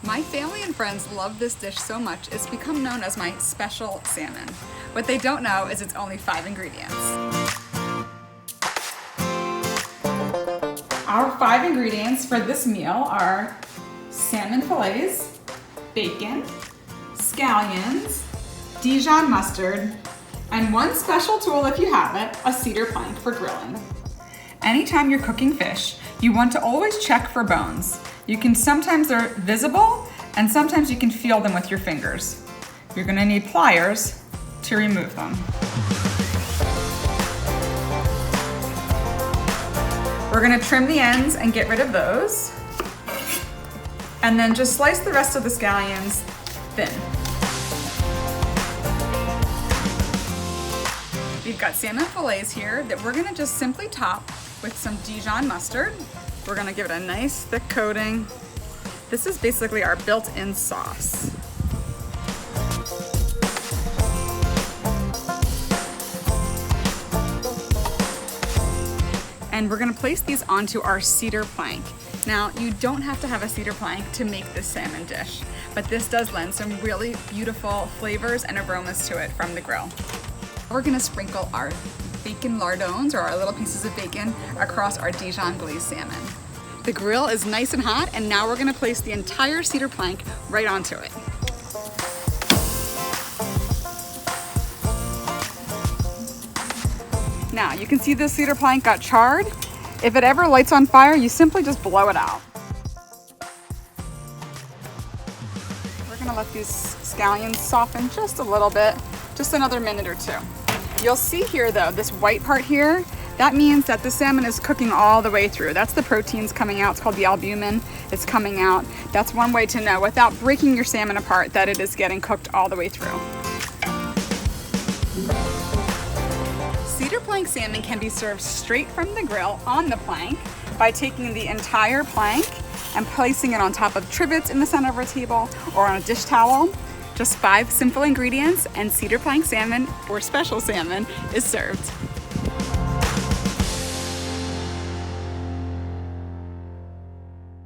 My family and friends love this dish so much, it's become known as my special salmon. What they don't know is it's only 5 ingredients. Our 5 ingredients for this meal are salmon fillets, bacon, scallions, Dijon mustard, and one special tool if you have it, a cedar plank for grilling. Anytime you're cooking fish, you want to always check for bones. Sometimes they're visible, and sometimes you can feel them with your fingers. You're gonna need pliers to remove them. We're gonna trim the ends and get rid of those. And then just slice the rest of the scallions thin. We've got salmon fillets here that we're gonna just simply top with some Dijon mustard. We're gonna give it a nice thick coating. This is basically our built-in sauce. And we're gonna place these onto our cedar plank. Now, you don't have to have a cedar plank to make this salmon dish, but this does lend some really beautiful flavors and aromas to it from the grill. We're gonna sprinkle our bacon lardons, or our little pieces of bacon, across our Dijon glazed salmon. The grill is nice and hot, and now we're gonna place the entire cedar plank right onto it. Now, you can see this cedar plank got charred. If it ever lights on fire, you simply just blow it out. We're gonna let these scallions soften just a little bit, just another minute or 2. You'll see here though, this white part here, that means that the salmon is cooking all the way through. That's the proteins coming out. It's called the albumin. It's coming out. That's one way to know without breaking your salmon apart that it is getting cooked all the way through. Cedar plank salmon can be served straight from the grill on the plank by taking the entire plank and placing it on top of trivets in the center of a table or on a dish towel. Just 5 simple ingredients and cedar plank salmon, or special salmon, is served.